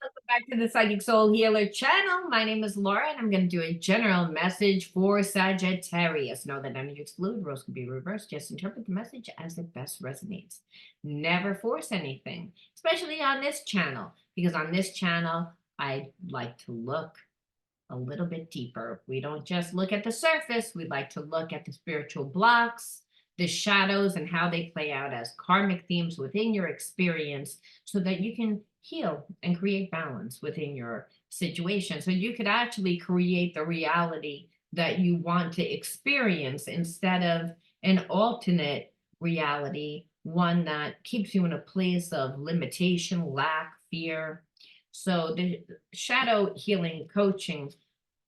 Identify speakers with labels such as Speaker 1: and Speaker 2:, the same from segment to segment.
Speaker 1: Welcome back to the Psychic Soul Healer channel. My name is Laura, and I'm going to do a general message for Sagittarius. Know that energy is fluid, roles can be reversed. Just interpret the message as it best resonates. Never force anything, especially on this channel, because on this channel, I like to look a little bit deeper. We don't just look at the surface. We like to look at the spiritual blocks, the shadows, and how they play out as karmic themes within your experience so that you can heal and create balance within your situation. So you could actually create the reality that you want to experience instead of an alternate reality, one that keeps you in a place of limitation, lack, fear. So the shadow healing coaching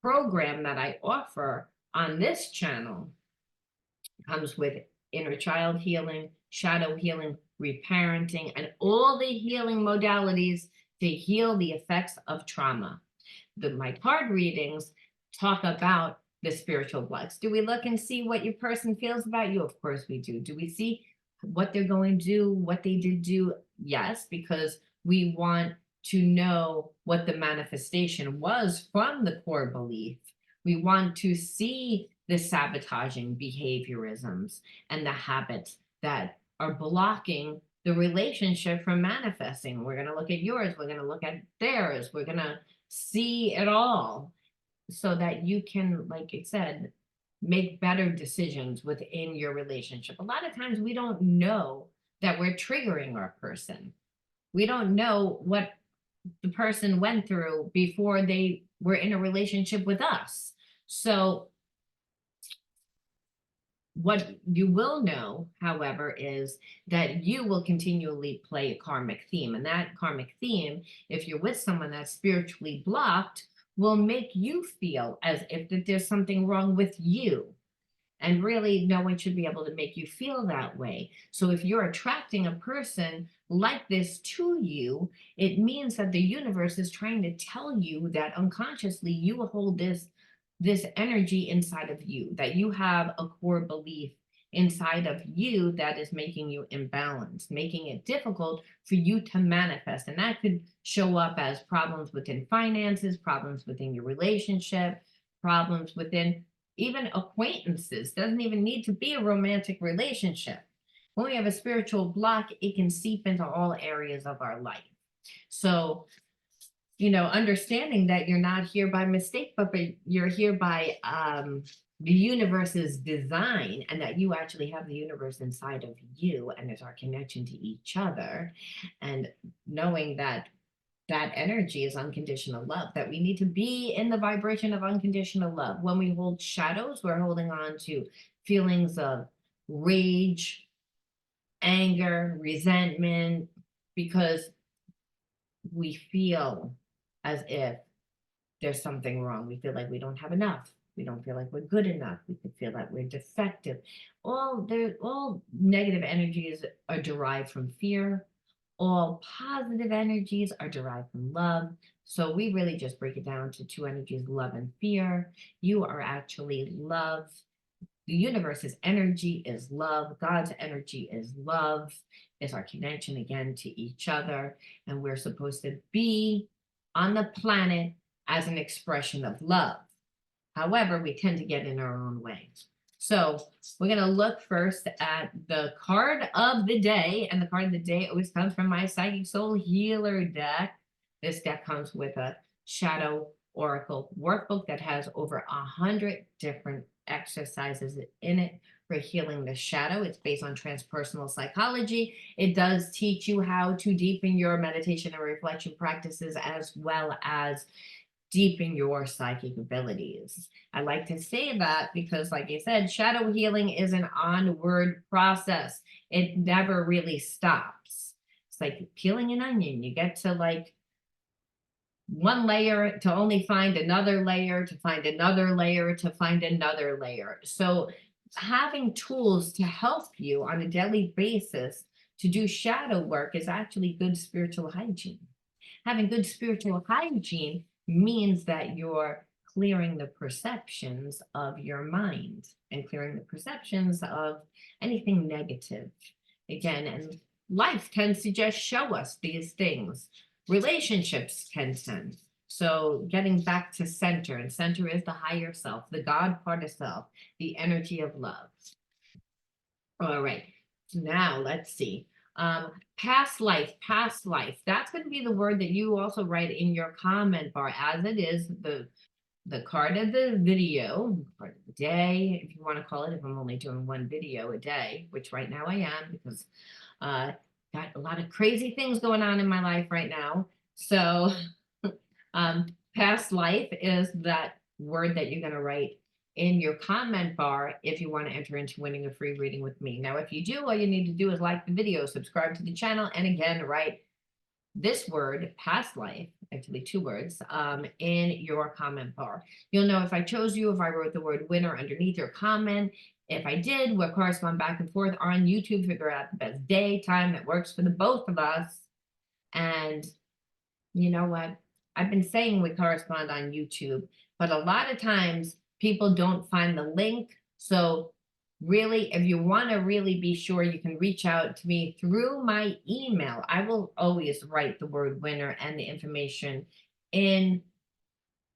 Speaker 1: program that I offer on this channel comes with inner child healing, shadow healing, reparenting, and all the healing modalities to heal the effects of trauma. My card readings talk about the spiritual blocks. Do we look and see what your person feels about you? Of course we do. Do we see what they're going to do, what they did do? Yes, because we want to know what the manifestation was from the core belief. We want to see the sabotaging behaviorisms and the habits that are blocking the relationship from manifesting. We're going to look at yours. We're going to look at theirs. We're going to see it all so that you can, like I said, make better decisions within your relationship. A lot of times we don't know that we're triggering our person. We don't know what the person went through before they were in a relationship with us. So what you will know, however, is that you will continually play a karmic theme. And that karmic theme, if you're with someone that's spiritually blocked, will make you feel as if that there's something wrong with you. And really, no one should be able to make you feel that way. So if you're attracting a person like this to you, it means that the universe is trying to tell you that unconsciously you hold this energy inside of you, that you have a core belief inside of you that is making you imbalanced, making it difficult for you to manifest. And that could show up as problems within finances, problems within your relationship, problems within even acquaintances. Doesn't even need to be a romantic relationship. When we have a spiritual block, it can seep into all areas of our life. So, understanding that you're not here by mistake, but you're here by the universe's design, and that you actually have the universe inside of you, and it's our connection to each other, and knowing that that energy is unconditional love, that we need to be in the vibration of unconditional love. When we hold shadows, we're holding on to feelings of rage, anger, resentment, because we feel as if there's something wrong. We feel like we don't have enough. We don't feel like we're good enough. We could feel that we're defective. All negative energies are derived from fear. All positive energies are derived from love. So we really just break it down to two energies, love and fear. You are actually love. The universe's energy is love. God's energy is love. It's our connection again to each other. And we're supposed to be on the planet as an expression of love. However, we tend to get in our own way. So we're going to look first at the card of the day. And the card of the day always comes from my Psychic Soul Healer deck. This deck comes with a Shadow Oracle workbook that has over 100 different exercises in it for healing the shadow. It's based on transpersonal psychology. It does teach you how to deepen your meditation and reflection practices, as well as deepen your psychic abilities. I like to say that because, like I said, shadow healing is an onward process. It never really stops. It's like peeling an onion. You get to like one layer to only find another layer, to find another layer, to find another layer. So having tools to help you on a daily basis to do shadow work is actually good spiritual hygiene. Having good spiritual hygiene means that you're clearing the perceptions of your mind and clearing the perceptions of anything negative. Again, and life tends to just show us these things. relationships can send. So getting back to center, and center is the higher self, the God part of self, the energy of love. All right, so now let's see. Past life, past life. That's going to be the word that you also write in your comment bar, as it is the card of the video, card of the day, if you want to call it, if I'm only doing one video a day, which right now I am, because got a lot of crazy things going on in my life right now. So past life is that word that you're going to write in your comment bar if you want to enter into winning a free reading with me. Now, if you do, all you need to do is like the video, subscribe to the channel, and again, write this word, past life, actually two words, in your comment bar. You'll know if I chose you, if I wrote the word winner underneath your comment. If I did, we'll correspond back and forth on YouTube, figure out the best day, time that works for the both of us. And you know what? I've been saying we correspond on YouTube, but a lot of times people don't find the link. So really, if you want to really be sure, you can reach out to me through my email. I will always write the word winner and the information in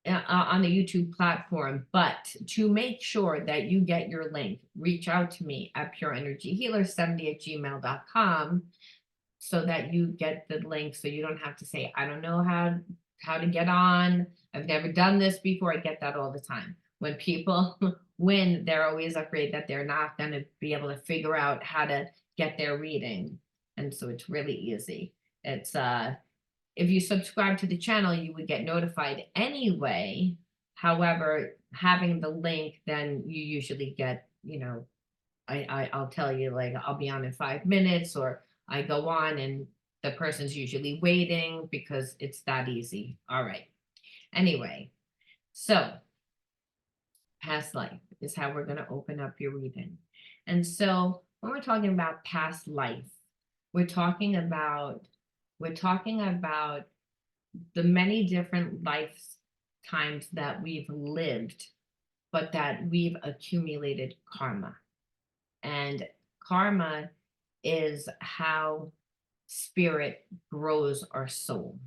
Speaker 1: on the YouTube platform. But to make sure that you get your link, reach out to me at pureenergyhealer70@gmail.com so that you get the link, so you don't have to say, I don't know how to get on. I've never done this before. I get that all the time. When people win, they're always afraid that they're not going to be able to figure out how to get their reading. And so it's really easy. It's if you subscribe to the channel, you would get notified anyway. However, having the link, then you usually get, I'll tell you, like, I'll be on in 5 minutes, or I go on and the person's usually waiting because it's that easy. All right. Anyway, so past life is how we're going to open up your reading. And so when we're talking about past life, we're talking about the many different lifetimes that we've lived, but that we've accumulated karma. And karma is how spirit grows our soul.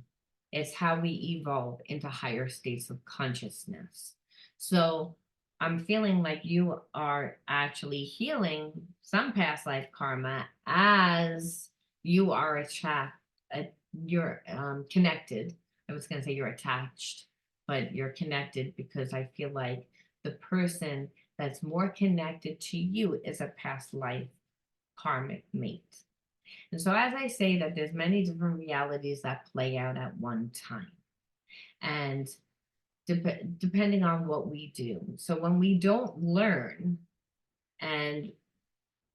Speaker 1: It's how we evolve into higher states of consciousness. So I'm feeling like you are actually healing some past life karma as you are you're connected. I was going to say you're attached, but you're connected, because I feel like the person that's more connected to you is a past life karmic mate. And so as I say that there's many different realities that play out at one time. And depending on what we do. So when we don't learn, and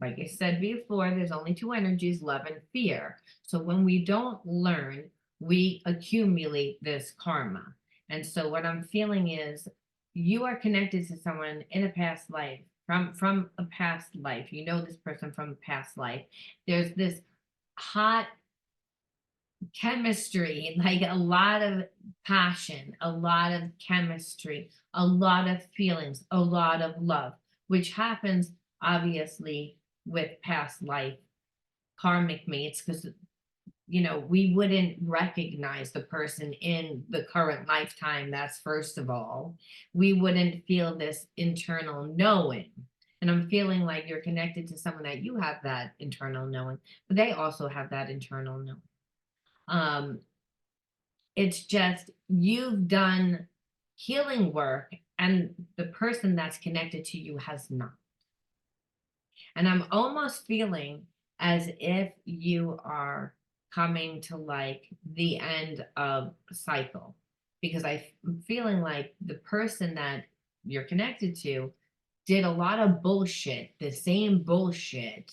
Speaker 1: like I said before, there's only two energies, love and fear. So when we don't learn, we accumulate this karma. And so what I'm feeling is you are connected to someone in a past life, from a past life. You know this person from a past life. There's this hot chemistry, like a lot of passion, a lot of chemistry, a lot of feelings, a lot of love, which happens obviously with past life karmic mates, because we wouldn't recognize the person in the current lifetime. That's first of all. We wouldn't feel this internal knowing. And I'm feeling like you're connected to someone that you have that internal knowing, but they also have that internal knowing. It's just you've done healing work and the person that's connected to you has not. And I'm almost feeling as if you are coming to like the end of a cycle, because I'm feeling like the person that you're connected to did a lot of bullshit, the same bullshit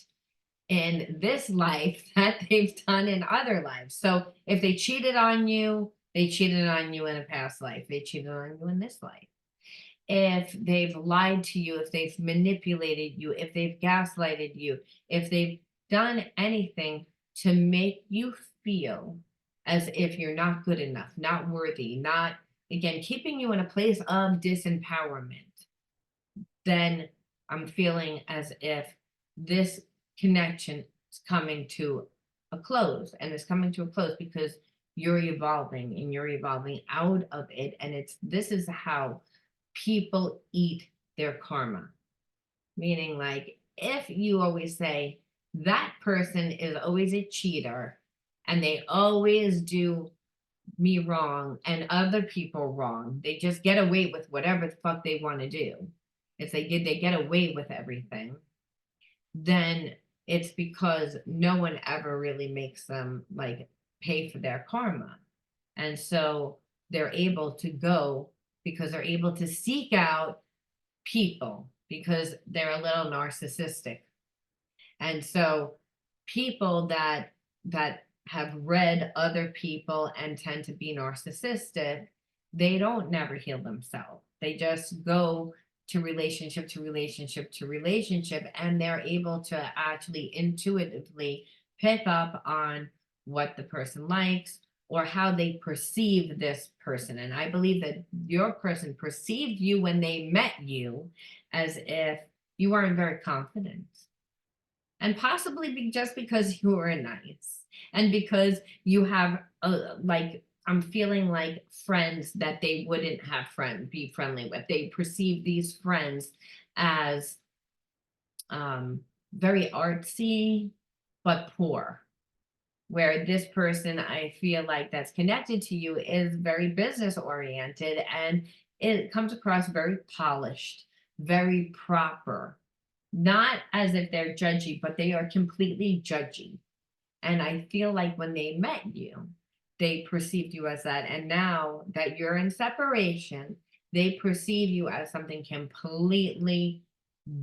Speaker 1: in this life that they've done in other lives. So if they cheated on you, they cheated on you in a past life. They cheated on you in this life. If they've lied to you, if they've manipulated you, if they've gaslighted you, if they've done anything to make you feel as if you're not good enough, not worthy, not, again, keeping you in a place of disempowerment, then I'm feeling as if this connection is coming to a close, and it's coming to a close because you're evolving and you're evolving out of it. And this is how people eat their karma. Meaning, like, if you always say that person is always a cheater and they always do me wrong and other people wrong, they just get away with whatever the fuck they want to do. If they get away with everything, then it's because no one ever really makes them like pay for their karma. And so they're able to go because they're able to seek out people because they're a little narcissistic. And so people that have read other people and tend to be narcissistic, they don't never heal themselves. They just go to relationship to relationship to relationship, and they're able to actually intuitively pick up on what the person likes or how they perceive this person. And I believe that your person perceived you when they met you as if you weren't very confident, and possibly just because you were nice and because you have like, I'm feeling like friends that they wouldn't have be friendly with. They perceive these friends as very artsy but poor, where this person, I feel like, that's connected to you is very business oriented, and it comes across very polished, very proper, not as if they're judgy, but they are completely judgy. And I feel like when they met you, they perceived you as that. And now that you're in separation, they perceive you as something completely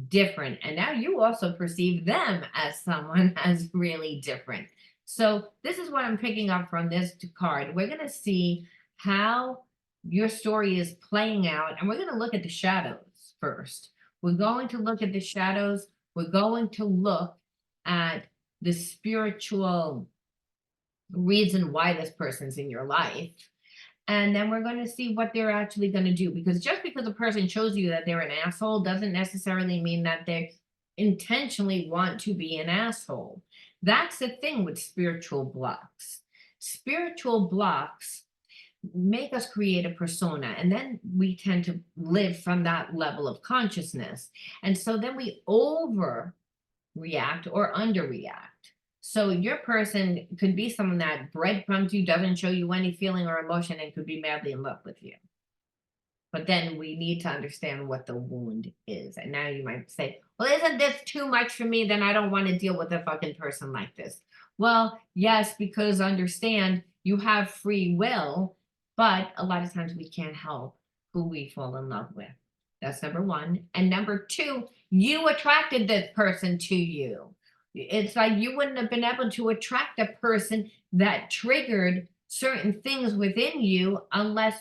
Speaker 1: different. And now you also perceive them as someone as really different. So this is what I'm picking up from this card. We're going to see how your story is playing out, and we're going to look at the shadows first. We're going to look at the shadows. We're going to look at the spiritual reason why this person's in your life. And then we're going to see what they're actually going to do. Because just because a person shows you that they're an asshole doesn't necessarily mean that they intentionally want to be an asshole. That's the thing with spiritual blocks. Spiritual blocks make us create a persona, and then we tend to live from that level of consciousness. And so then we overreact or underreact. So your person could be someone that breadcrumbs you, doesn't show you any feeling or emotion, and could be madly in love with you. But then we need to understand what the wound is. And now you might say, well, isn't this too much for me? Then I don't want to deal with a fucking person like this. Well, yes, because understand you have free will, but a lot of times we can't help who we fall in love with. That's number one. And number two, you attracted this person to you. It's like you wouldn't have been able to attract a person that triggered certain things within you unless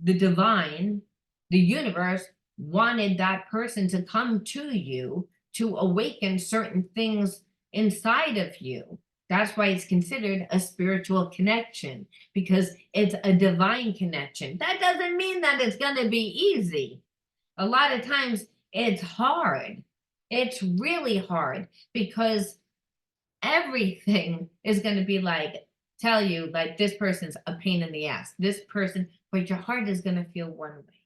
Speaker 1: the divine, the universe, wanted that person to come to you to awaken certain things inside of you. That's why it's considered a spiritual connection, because it's a divine connection. That doesn't mean that it's going to be easy. A lot of times it's hard. It's really hard because everything is going to be like, tell you like this person's a pain in the ass. This person, but your heart is going to feel one way.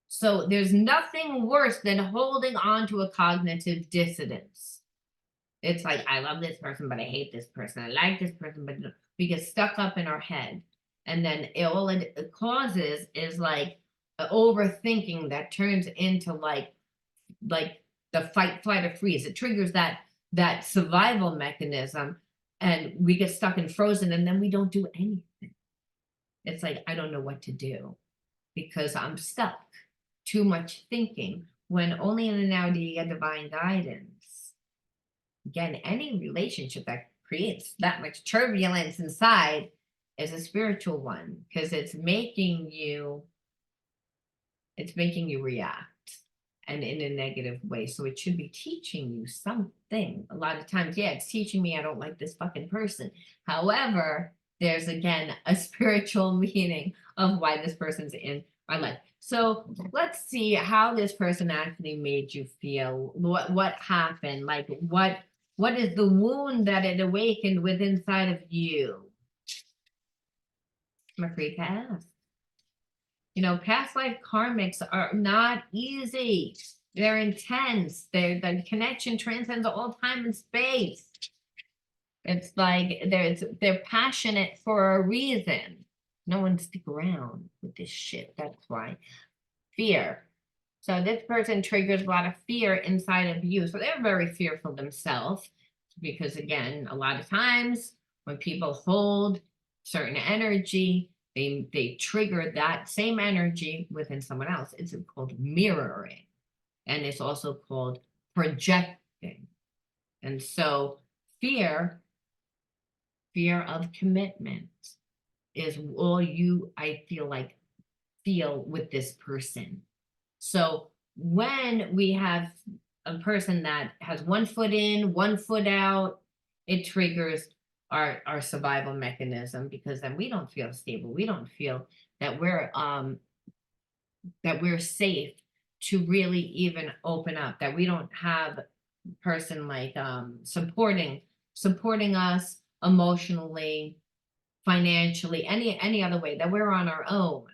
Speaker 1: So there's nothing worse than holding on to a cognitive dissonance. It's like, I love this person, but I hate this person. I like this person, but we get stuck up in our head. And then all it causes is like overthinking that turns into like the fight, flight, or freeze. It triggers that survival mechanism, and we get stuck and frozen, and then we don't do anything. It's like, I don't know what to do because I'm stuck. Too much thinking, when only in and now do you get divine guidance. Again, any relationship that creates that much turbulence inside is a spiritual one, because it's making you react, and in a negative way. So it should be teaching you something. A lot of times, yeah, it's teaching me I don't like this fucking person. However, there's again a spiritual meaning of why this person's in my life. So let's see how this person actually made you feel. What happened? Like what is the wound that it awakened within inside of you? I'm afraid to ask. You know, past life karmics are not easy. They're intense. The connection transcends all time and space. It's like they're passionate for a reason. No one stick around with this shit. That's why. Fear. So this person triggers a lot of fear inside of you. So they're very fearful themselves because again, a lot of times when people hold certain energy, they trigger that same energy within someone else. It's called mirroring, and it's also called projecting. And so fear, fear of commitment is all you, I feel like, feel with this person. So when we have a person that has one foot in, one foot out, it triggers our survival mechanism, because then we don't feel stable. We don't feel that we're safe to really even open up, that we don't have a person like supporting us emotionally, financially, any other way, that we're on our own.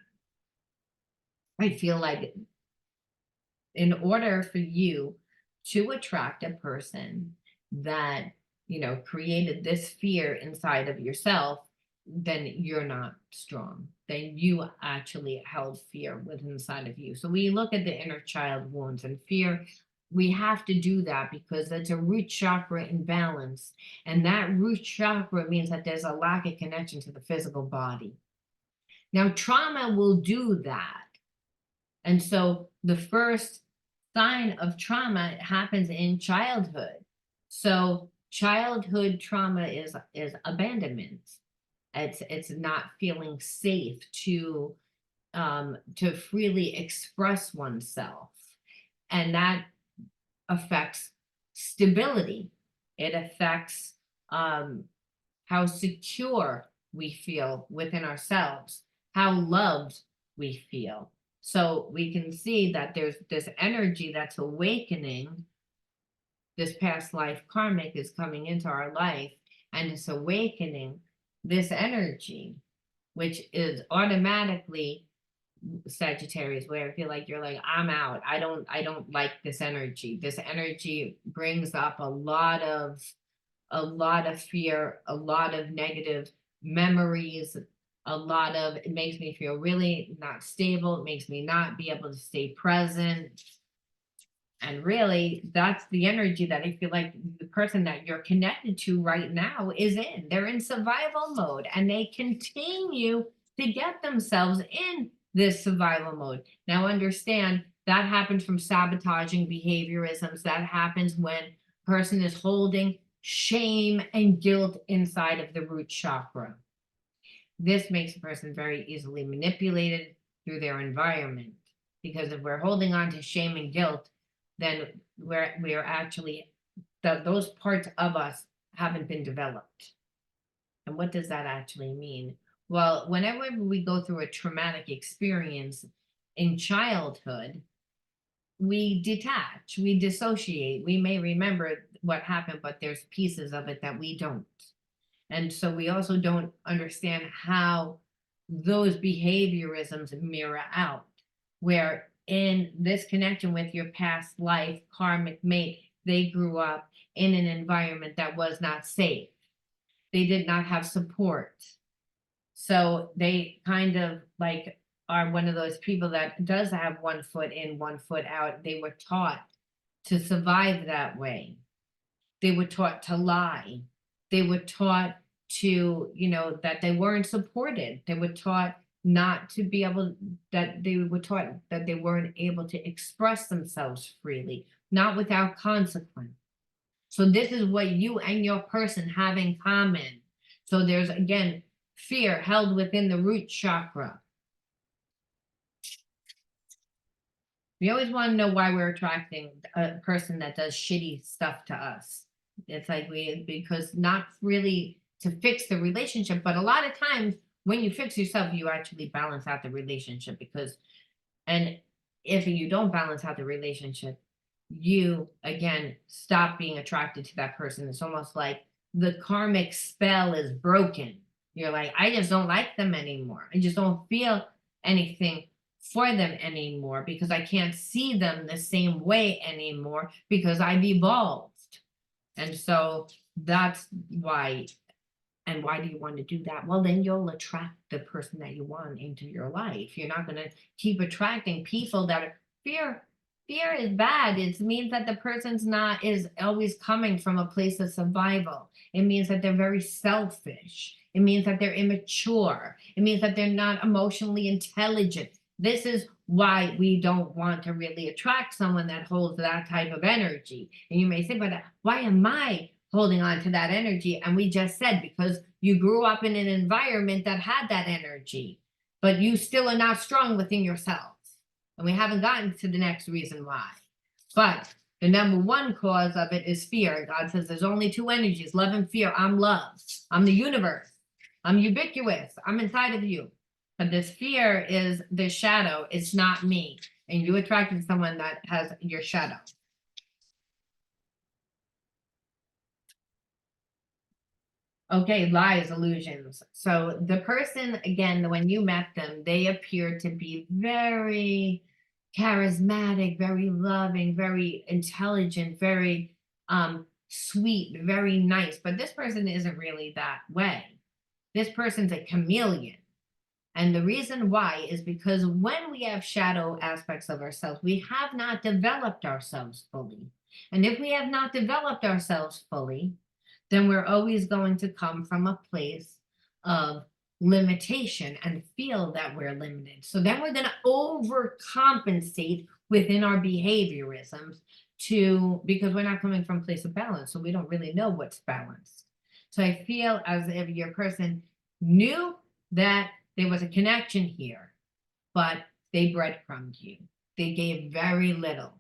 Speaker 1: I feel like in order for you to attract a person that, you know, created this fear inside of yourself, then you're not strong. Then you actually held fear within inside of you. So we look at the inner child wounds and fear. We have to do that because that's a root chakra imbalance. And that root chakra means that there's a lack of connection to the physical body. Now, trauma will do that. And so the first sign of trauma happens in childhood. So childhood trauma is abandonment. It's not feeling safe to freely express oneself. And that affects stability. It affects how secure we feel within ourselves, how loved we feel. So we can see that there's this energy that's awakening. This past life karmic is coming into our life and it's awakening this energy, which is automatically Sagittarius, where I feel like you're like, I'm out. I don't like this energy. This energy brings up a lot of fear, a lot of negative memories, it makes me feel really not stable. It makes me not be able to stay present. And really, that's the energy that I feel like the person that you're connected to right now is in. They're in survival mode and they continue to get themselves in this survival mode. Now, understand that happens from sabotaging behaviorisms. That happens when a person is holding shame and guilt inside of the root chakra. This makes a person very easily manipulated through their environment. Because if we're holding on to shame and guilt, then we're actually, those parts of us haven't been developed. And what does that actually mean? Well, whenever we go through a traumatic experience in childhood, we detach, we dissociate. We may remember what happened, but there's pieces of it that we don't. And so we also don't understand how those behaviorisms mirror out, where in this connection with your past life karmic mate, they grew up in an environment that was not safe. They did not have support. So they kind of like are one of those people that does have one foot in, one foot out. They were taught to survive that way. They were taught to lie. They were taught to, that they weren't supported. They were taught not to be able, that they were taught that they weren't able to express themselves freely, not without consequence. So this is what you and your person have in common. So there's, again, fear held within the root chakra. We always want to know why we're attracting a person that does shitty stuff to us. It's like because not really to fix the relationship, but a lot of times when you fix yourself, you actually balance out the relationship and if you don't balance out the relationship, you again stop being attracted to that person. It's almost like the karmic spell is broken. You're like, I just don't like them anymore. I just don't feel anything for them anymore because I can't see them the same way anymore because I've evolved. And so that's why. And why do you want to do that? Well, then you'll attract the person that you want into your life. You're not going to keep attracting people that are fear. Fear is bad. It means that the person's not is always coming from a place of survival. It means that they're very selfish. It means that they're immature. It means that they're not emotionally intelligent. This is why we don't want to really attract someone that holds that type of energy. And you may say, but why am I holding on to that energy? And we just said, because you grew up in an environment that had that energy, but you still are not strong within yourselves. And we haven't gotten to the next reason why. But the number one cause of it is fear. God says there's only two energies, love and fear. I'm love. I'm the universe. I'm ubiquitous. I'm inside of you. But this fear is the shadow. It's not me. And you attracted someone that has your shadow. Okay, lies, illusions. So the person, again, when you met them, they appear to be very charismatic, very loving, very intelligent, very sweet, very nice. But this person isn't really that way. This person's a chameleon. And the reason why is because when we have shadow aspects of ourselves, we have not developed ourselves fully. And if we have not developed ourselves fully, then we're always going to come from a place of limitation and feel that we're limited. So then we're going to overcompensate within our behaviorisms because we're not coming from a place of balance. So we don't really know what's balanced. So I feel as if your person knew that there was a connection here, but they breadcrumbed you. They gave very little.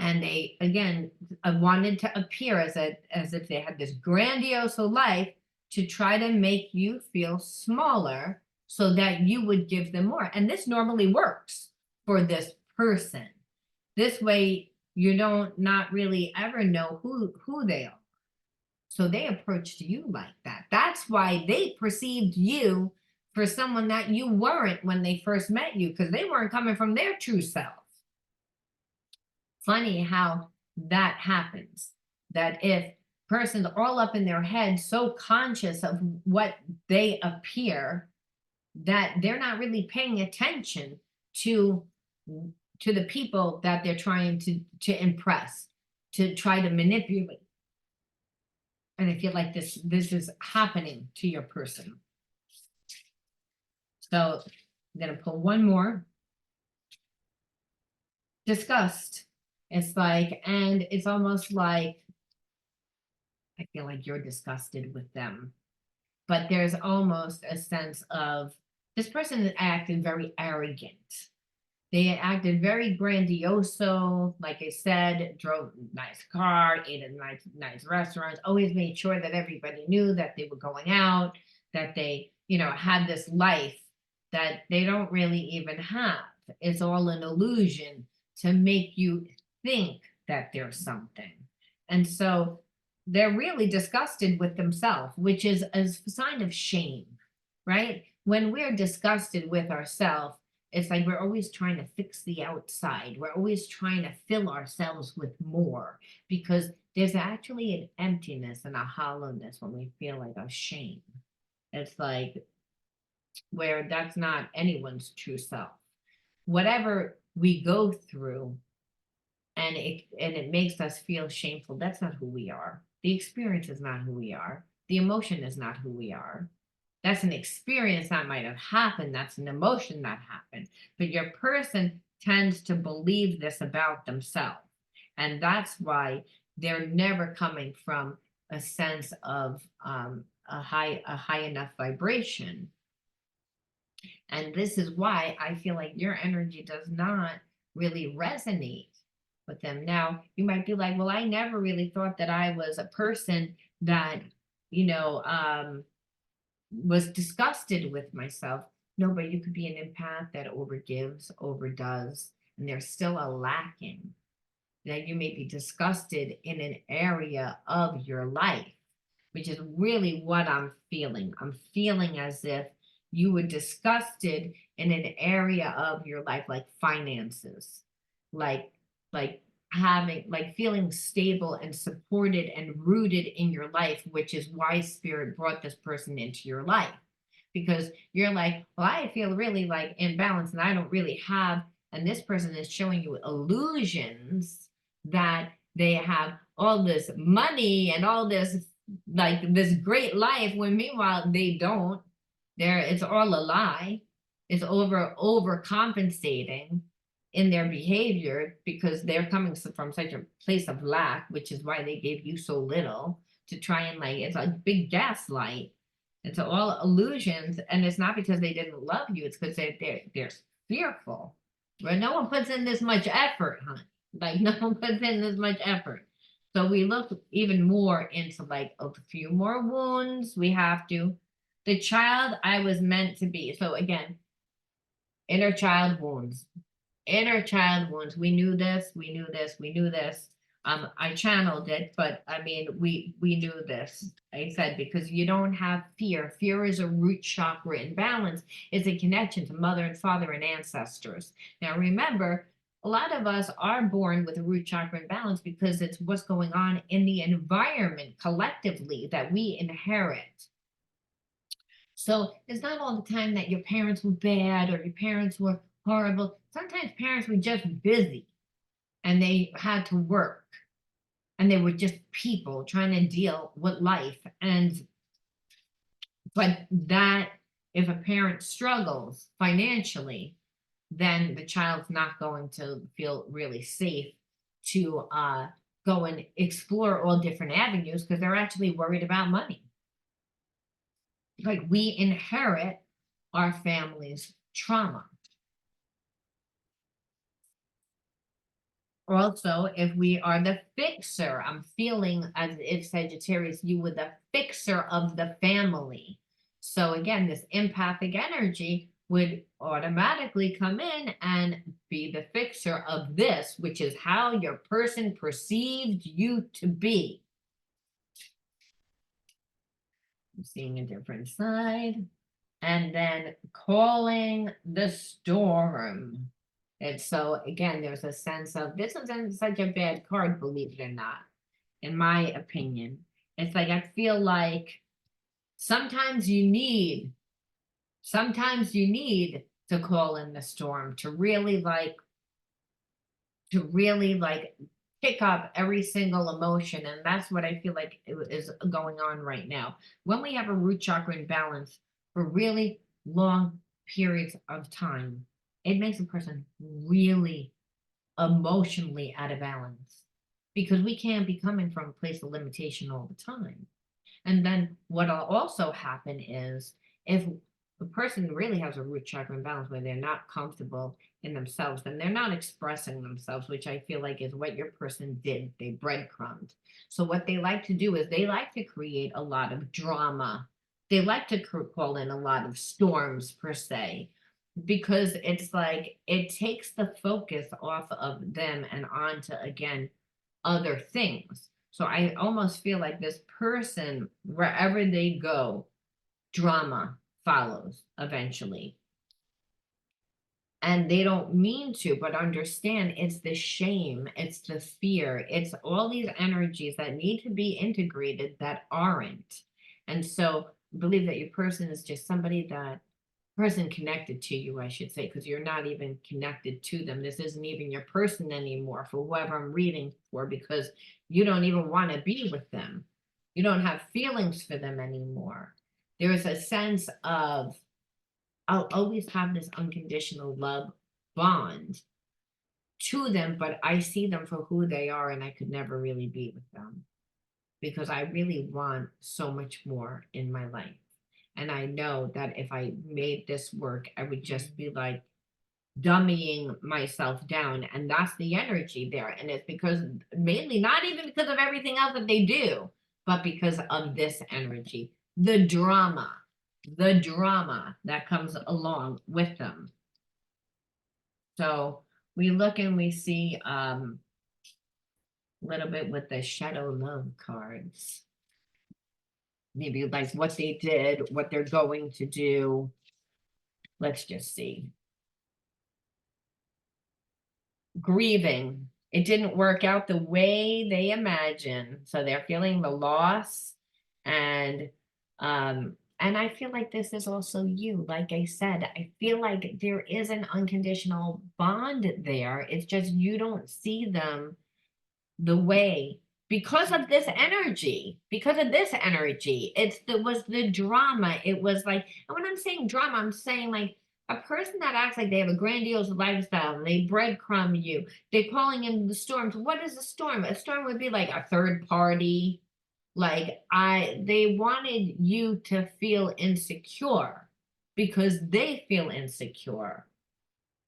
Speaker 1: And they, again, wanted to appear as if they had this grandiose life to try to make you feel smaller so that you would give them more. And this normally works for this person. This way, you don't not really ever know who they are. So they approached you like that. That's why they perceived you for someone that you weren't when they first met you, because they weren't coming from their true self. Funny how that happens, that if person's all up in their head, so conscious of what they appear, that they're not really paying attention to the people that they're trying to impress, to try to manipulate. And I feel like this is happening to your person. So I'm going to pull one more. Disgust. It's like, and it's almost like, I feel like you're disgusted with them. But there's almost a sense of this person acted very arrogant. They acted very grandioso, like I said, drove a nice car, ate at nice restaurants, always made sure that everybody knew that they were going out, that they, had this life that they don't really even have. It's all an illusion to make you think that there's something. And so they're really disgusted with themselves, which is a sign of shame, right? When we're disgusted with ourselves, it's like we're always trying to fix the outside. We're always trying to fill ourselves with more because there's actually an emptiness and a hollowness when we feel like a shame. It's like where that's not anyone's true self. Whatever we go through and it makes us feel shameful, that's not who we are. The experience is not who we are. The emotion is not who we are. That's an experience that might have happened. That's an emotion that happened. But your person tends to believe this about themselves. And that's why they're never coming from a sense of a high enough vibration. And this is why I feel like your energy does not really resonate with them. Now, you might be like, well, I never really thought that I was a person that, was disgusted with myself. No, but you could be an empath that overgives, overdoes, and there's still a lacking. That you may be disgusted in an area of your life. which is really what I'm feeling. I'm feeling as if you were disgusted in an area of your life, like finances, like, like having, like feeling stable and supported and rooted in your life, which is why spirit brought this person into your life. Because you're like, well, I feel really like imbalanced and I don't really have, and this person is showing you illusions that they have all this money and all this, like this great life, when meanwhile they don't. It's all a lie. It's overcompensating in their behavior because they're coming from such a place of lack, which is why they gave you so little, to try and, like, it's a big gaslight. It's all illusions, and it's not because they didn't love you, it's because they're fearful. Where no one puts in this much effort, huh? Like no one puts in this much effort. So we look even more into like a few more wounds. We have to. The child I was meant to be. So again, inner child wounds. Inner child wounds. We knew this, we knew this, we knew this. I channeled it, but I mean, we knew this. I said, because you don't have fear. Fear is a root chakra imbalance. It's a connection to mother and father and ancestors. Now remember, a lot of us are born with a root chakra imbalance because it's what's going on in the environment collectively that we inherit. So it's not all the time that your parents were bad or your parents were horrible. Sometimes parents were just busy and they had to work and they were just people trying to deal with life. And but that, if a parent struggles financially, then the child's not going to feel really safe to go and explore all different avenues because they're actually worried about money. Like we inherit our family's trauma. Also, if we are the fixer, I'm feeling as if Sagittarius, you were the fixer of the family. So again, this empathic energy would automatically come in and be the fixer of this, which is how your person perceived you to be. I'm seeing a different side. And then calling the storm. And so again, there's a sense of this isn't such a bad card, believe it or not, in my opinion. It's like I feel like sometimes you need, sometimes you need to call in the storm to really like, to really like pick up every single emotion. And that's what I feel like is going on right now. When we have a root chakra imbalance for really long periods of time, it makes a person really emotionally out of balance because we can't be coming from a place of limitation all the time. And then what'll also happen is if the person really has a root chakra imbalance where they're not comfortable in themselves, then they're not expressing themselves, which I feel like is what your person did. They breadcrumbed. So what they like to do is they like to create a lot of drama. They like to call in a lot of storms per se, because it's like it takes the focus off of them and onto again other things. So I almost feel like this person, wherever they go, drama follows eventually. And they don't mean to, but understand it's the shame, it's the fear, it's all these energies that need to be integrated that aren't. And so believe that your person is just somebody that person connected to you, I should say, because you're not even connected to them. This isn't even your person anymore for whoever I'm reading for, because you don't even want to be with them. You don't have feelings for them anymore. There is a sense of, I'll always have this unconditional love bond to them, but I see them for who they are and I could never really be with them because I really want so much more in my life. And I know that if I made this work, I would just be like dummying myself down. And that's the energy there. And it's because mainly not even because of everything else that they do, but because of this energy, the drama that comes along with them. So we look and we see a little bit with the shadow love cards. maybe like what they did, what they're going to do. Let's just see. Grieving. It didn't work out the way they imagined. So they're feeling the loss. And I feel like this is also you. Like I said, I feel like there is an unconditional bond there. It's just you don't see them the way because of this energy, was the drama. It was like, and when I'm saying drama, I'm saying like a person that acts like they have a grandiose lifestyle and they breadcrumb you, they're calling in the storms. What is a storm? A storm would be like a third party. Like they wanted you to feel insecure because they feel insecure.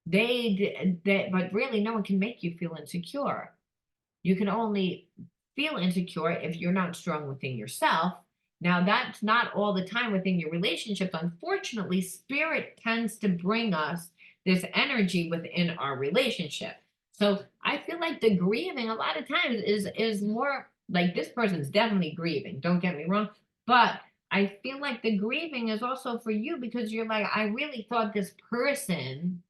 Speaker 1: But really no one can make you feel insecure. You can only feel insecure if you're not strong within yourself. Now, that's not all the time within your relationships. Unfortunately, spirit tends to bring us this energy within our relationship. So I feel like the grieving a lot of times is more like this person's definitely grieving. Don't get me wrong, but I feel like the grieving is also for you because you're like, I really thought this person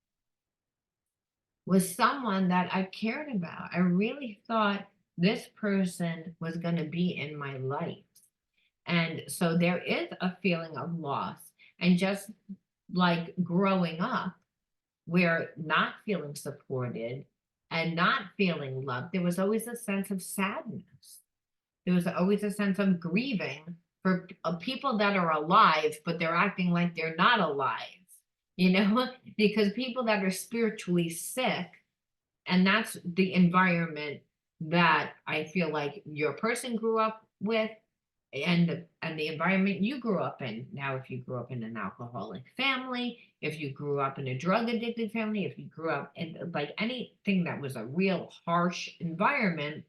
Speaker 1: was someone that I cared about. I really thought this person was going to be in my life. And so there is a feeling of loss. And just like growing up, where not feeling supported and not feeling loved, there was always a sense of sadness. There was always a sense of grieving for people that are alive, but they're acting like they're not alive, you know, because people that are spiritually sick, and that's the environment that I feel like your person grew up with and the environment you grew up in. Now, if you grew up in an alcoholic family, if you grew up in a drug addicted family, if you grew up in like anything that was a real harsh environment,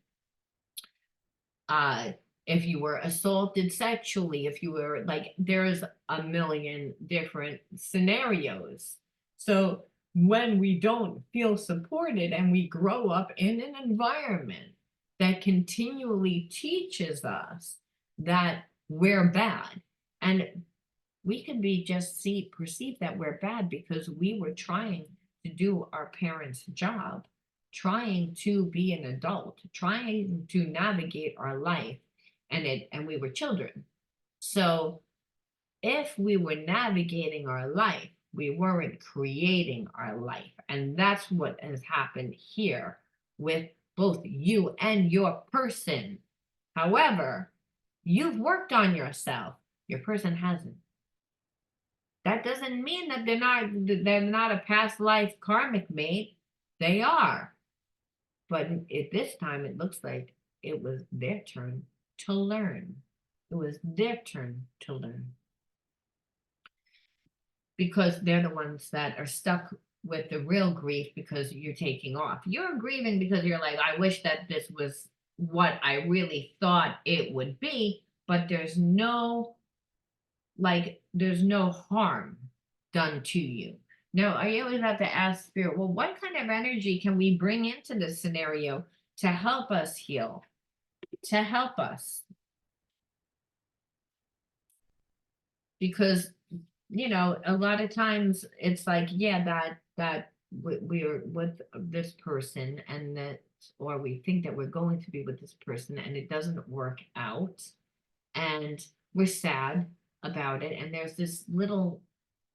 Speaker 1: uh, if you were assaulted sexually, if you were like, there's a million different scenarios. So when we don't feel supported and we grow up in an environment that continually teaches us that we're bad, and we could be just perceive that we're bad because we were trying to do our parents' job, trying to be an adult, trying to navigate our life, and we were children. So if we were navigating our life, we weren't creating our life. And that's what has happened here with both you and your person. However, you've worked on yourself, your person hasn't. That doesn't mean that they're not a past life karmic mate. They are. But at this time, it looks like it was their turn to learn. It was their turn to learn. Because they're the ones that are stuck with the real grief because you're taking off. You're grieving because you're like, I wish that this was what I really thought it would be, but there's no harm done to you. Now, I always have to ask spirit, well, what kind of energy can we bring into this scenario to help us heal, to help us? Because, a lot of times it's like, yeah, that we're with this person and that, or we think that we're going to be with this person and it doesn't work out. And we're sad about it. And there's this little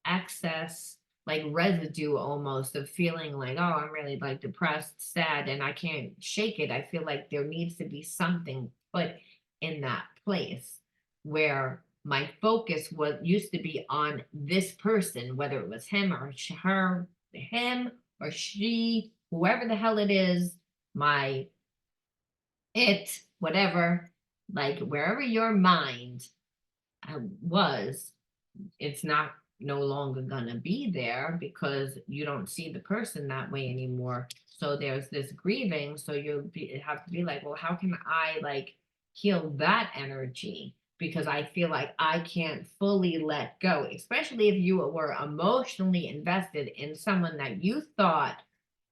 Speaker 1: excess, like residue almost of feeling like, oh, I'm really like depressed, sad, and I can't shake it. I feel like there needs to be something put in that place where my focus used to be on this person, whether it was him or her, him or she, whoever the hell it is, whatever, like wherever your mind was, it's no longer gonna be there because you don't see the person that way anymore. So there's this grieving. So have to be like, well, how can I like heal that energy? Because I feel like I can't fully let go, especially if you were emotionally invested in someone that you thought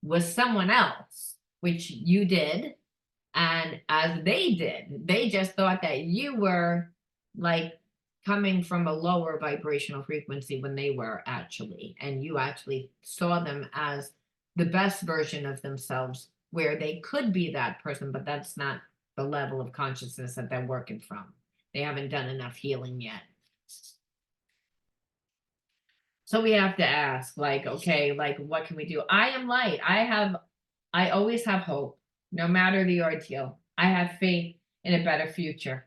Speaker 1: was someone else, which you did, and as they did, they just thought that you were like coming from a lower vibrational frequency when they were actually, and you actually saw them as the best version of themselves where they could be that person, but that's not the level of consciousness that they're working from. They haven't done enough healing yet. So we have to ask, like, okay, like, what can we do? I am light. I always have hope, no matter the ordeal. I have faith in a better future.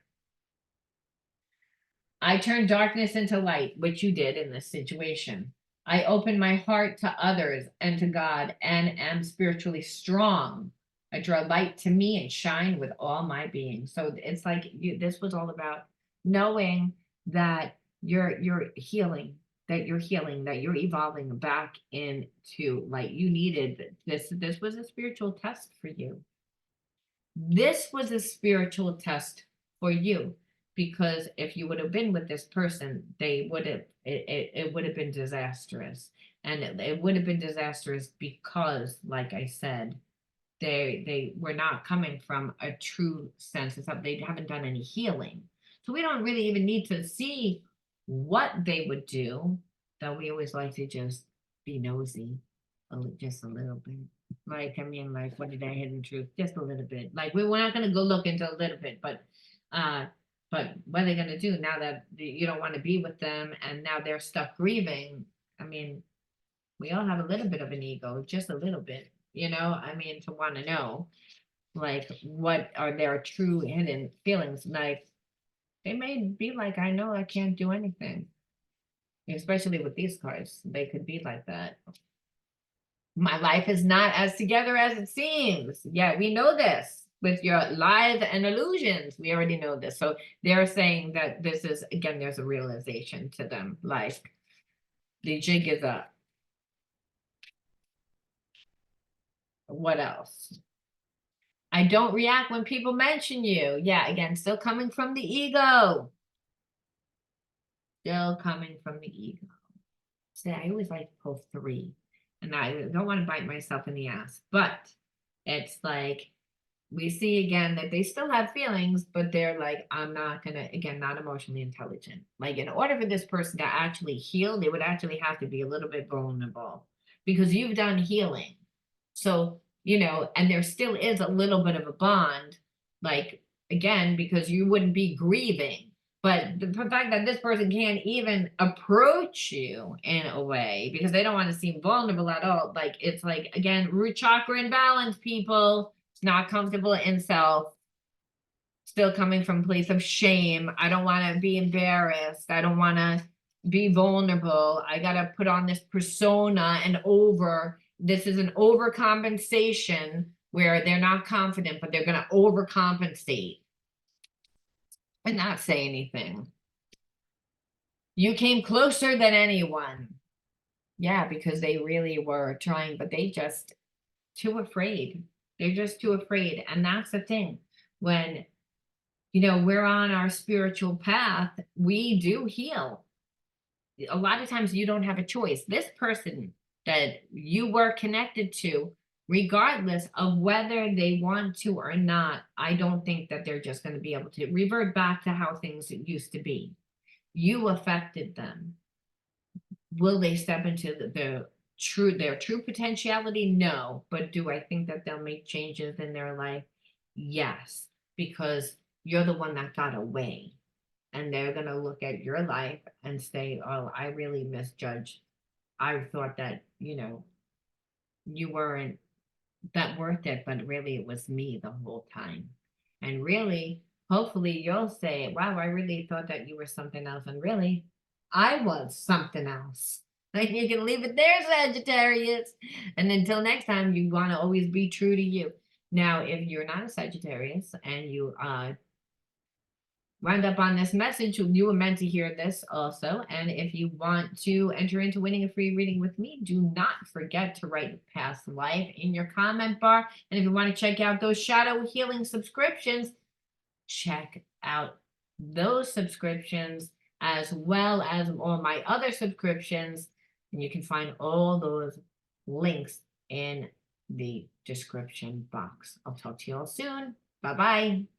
Speaker 1: I turn darkness into light, which you did in this situation. I open my heart to others and to God and am spiritually strong. I draw light to me and shine with all my being. So it's like this was all about knowing that you're healing, that you're healing, that you're evolving back into like you needed this. This was a spiritual test for you. This was a spiritual test for you, because if you would have been with this person, they would have it would have been disastrous. And it would have been disastrous because, like I said, they were not coming from a true sense of something. They haven't done any healing. So we don't really even need to see what they would do, though we always like to just be nosy just a little bit. Like, I mean, like, what did I hidden truth? Just a little bit. Like, we're not gonna go look into a little bit, but what are they gonna do now that you don't want to be with them and now they're stuck grieving? I mean, we all have a little bit of an ego, just a little bit, I mean, to want to know, like, what are their true hidden feelings? Like, they may be like, I know I can't do anything, especially with these cards. They could be like that. My life is not as together as it seems. Yeah, we know this with your lies and illusions. We already know this. So they're saying that this is, again, there's a realization to them, like the jig is up. What else? I don't react when people mention you. Yeah, again, still coming from the ego. Still coming from the ego. See, I always like to pull 3, and I don't want to bite myself in the ass, but it's like we see again that they still have feelings, but they're like, I'm not gonna, again, not emotionally intelligent. Like, in order for this person to actually heal, they would actually have to be a little bit vulnerable because you've done healing. So, and there still is a little bit of a bond, like, again, because you wouldn't be grieving. But the fact that this person can't even approach you in a way because they don't want to seem vulnerable at all. Like, it's like, again, root chakra imbalance, people. It's not comfortable in self. Still coming from a place of shame. I don't want to be embarrassed. I don't want to be vulnerable. I got to put on this persona and this is an overcompensation where they're not confident, but they're going to overcompensate and not say anything. You came closer than anyone. Yeah, because they really were trying, but they just too afraid. They're just too afraid. And that's the thing. When, we're on our spiritual path, we do heal. A lot of times you don't have a choice. This person that you were connected to, regardless of whether they want to or not, I don't think that they're just going to be able to revert back to how things used to be. You affected them. Will they step into their true potentiality? No. But do I think that they'll make changes in their life? Yes, because you're the one that got away. And they're going to look at your life and say, oh, I really misjudged. I thought that, you weren't that worth it, but really it was me the whole time. And really, hopefully you'll say, wow, I really thought that you were something else. And really, I was something else. Like, you can leave it there, Sagittarius. And until next time, you want to always be true to you. Now, if you're not a Sagittarius and you wound up on this message, you were meant to hear this also. And if you want to enter into winning a free reading with me, do not forget to write past life in your comment bar. And if you want to check out those shadow healing subscriptions, check out those subscriptions as well as all my other subscriptions. And you can find all those links in the description box. I'll talk to you all soon. Bye-bye.